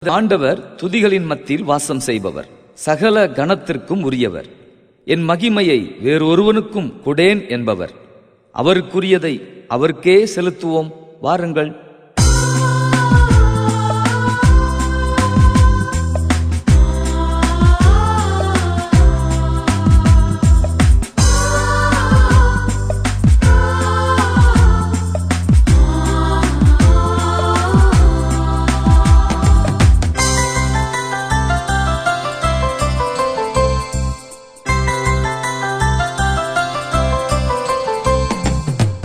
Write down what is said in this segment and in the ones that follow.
ஆண்டவர் துதிகளின் மத்தியில் வாசம் செய்பவர், சகல கணத்திற்கும் உரியவர். என் மகிமையை வேறொருவனுக்கும் கொடேன் என்பவர். அவருக்குரியதை அவருக்கே செலுத்துவோம். வாருங்கள்.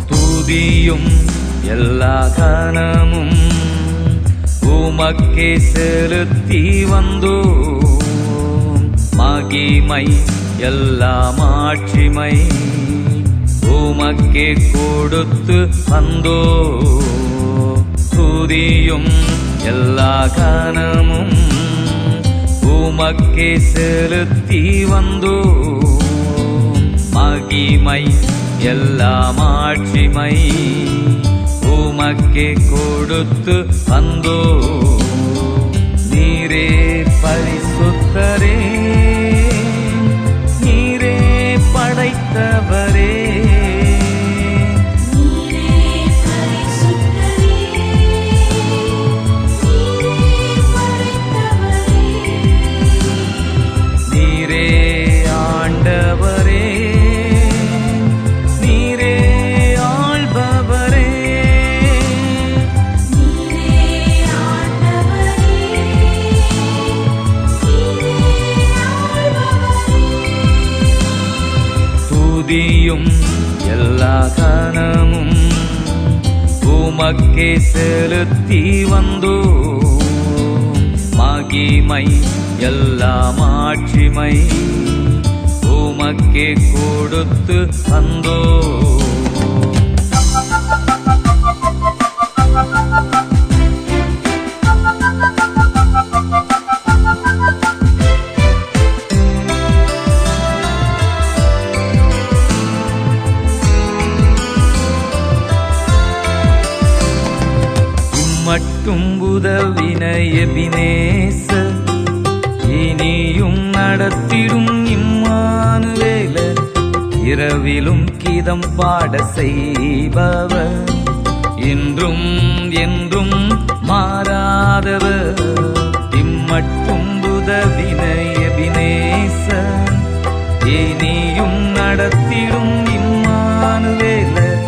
துதியும் எல்லா கனமும் உமக்கே செலுத்தி வந்தோம். மகிமை எல்லா மாட்சிமை உமக்கே கொடுத்து வந்தோம். துதியும் எல்லா கனமும் உமக்கே செலுத்தி வந்தோம். மகிமை எல்லா மாட்சிமை உமக்கே கொடுத்து வந்தோ. நீரே பரிசுத்தரே, நீரே படைத்தவரே, நீரே ஆண்டவரே, துதியும் எல்லா கனமும் உமக்கே செலுத்தி வந்தோம். மகிமை எல்லா மாட்சிமை உமக்கே கொடுத்து வந்தோம். மட்டும் உதவின எபினேசர், இனியும் நடத்திடும் இம்மானுவேலர். இரவிலும் கீதம் பாட செய்பவர், இன்றும் என்றும் மாறாதவர். இம்மட்டும் உதவின எபினேசர், இனியும் நடத்திடும் இம்மானுவேலர்.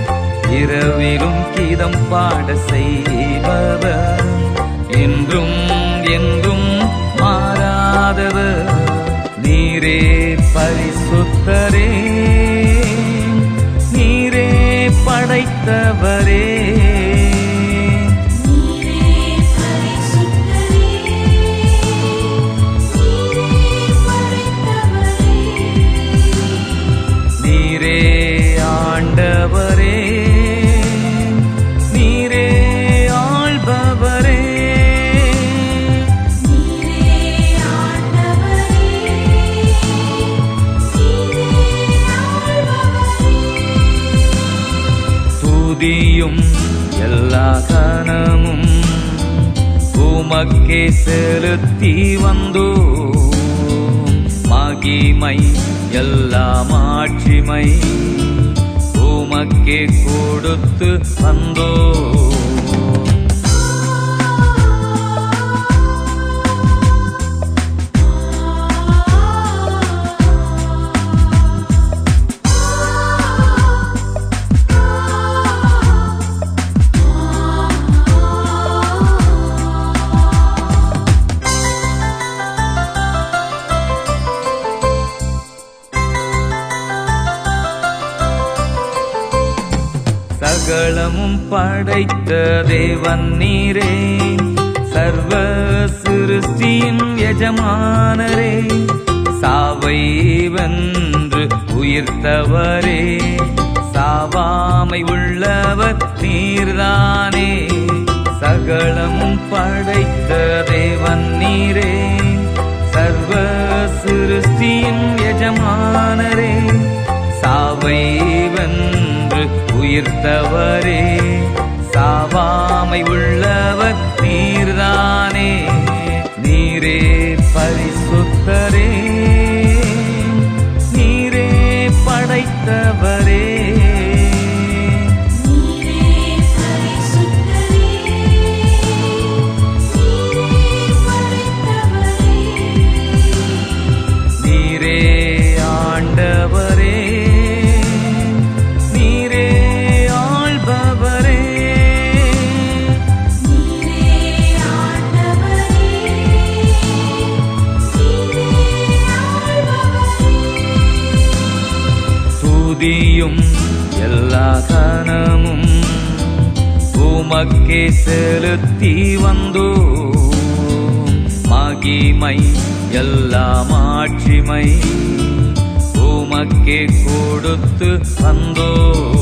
இரவிலும் கீதம் பாட செய்பவர், என்றும் என்றும் மாறாதவர். நீரே பரிசுத்தரே, நீரே படைத்தவரே, நீரே ஆண்டவரே, துதியும் எல்லா கனமும் உமக்கே செலுத்தி வந்தோம். மகிமை எல்லா மாட்சிமை உமக்கே கொடுத்து வந்தோம். சகலமும் படைத்த தேவன் நீரே, சர்வ சிருஷ்டியின் எஜமானரே. சாவை வென்று உயிர்த்தவரே, சாவாமை உள்ளவர் நீர்தானே. சகலமும் படைத்த தேவன் நீரே, சர்வ சிருஷ்டியின் எஜமானரே. சாவை வென்று உயிர்த்தவரே, சாவாமை உள்ளவர் நீர்தானே. கனமும் உமக்கே செலுத்தி வந்தோம். மகிமை எல்லாம் ஆட்சிமை உமக்கே கொடுத்து வந்தோம்.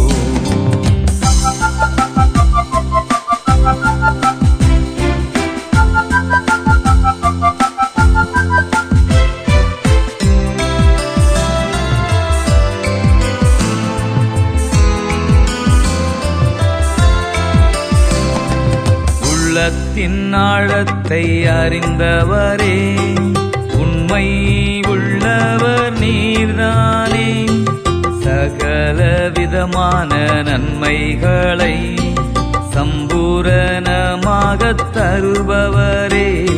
உள்ளத்தின் ஆழத்தை அறிந்தவரே, உண்மை உள்ளவர் நீர்தானே. சகல விதமான நன்மைகளை சம்பூரணமாகத் தருபவரே.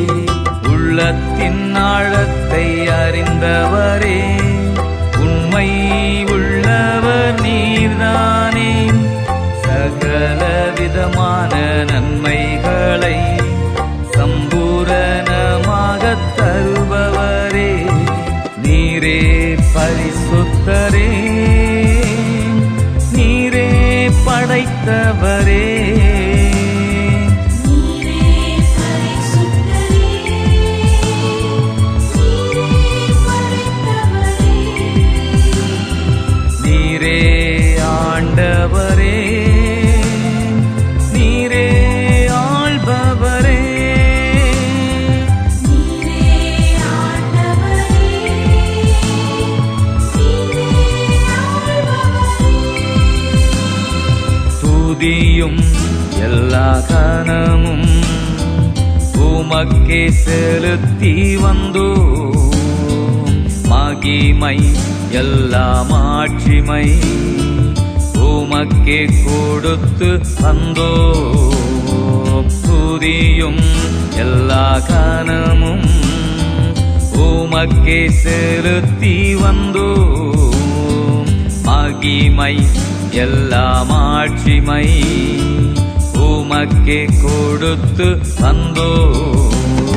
உள்ளத்தின் ஆழத்தை அறிந்தவரே, உண்மை உள்ளவர் நீர்தானே. சகல விதமான நன்மைகளை சம்பூரணமாகத் தருபவரே. நீரே பரிசுத்தரே, நீரே படைத்தவரே. நீரே ஆண்டவரே, துதியும் எல்லா கனமும் உமக்கே செலுத்தி வந்தோம். மகிமை எல்லாம் ஆட்சிமை உமக்கே கொடுத்து வந்தோம். துதியும் எல்லா கனமும் உமக்கே செலுத்தி வந்தோம். மகிமை எல்லாம் ஆட்சிமை உமக்கே கொடுத்து வந்தோம்.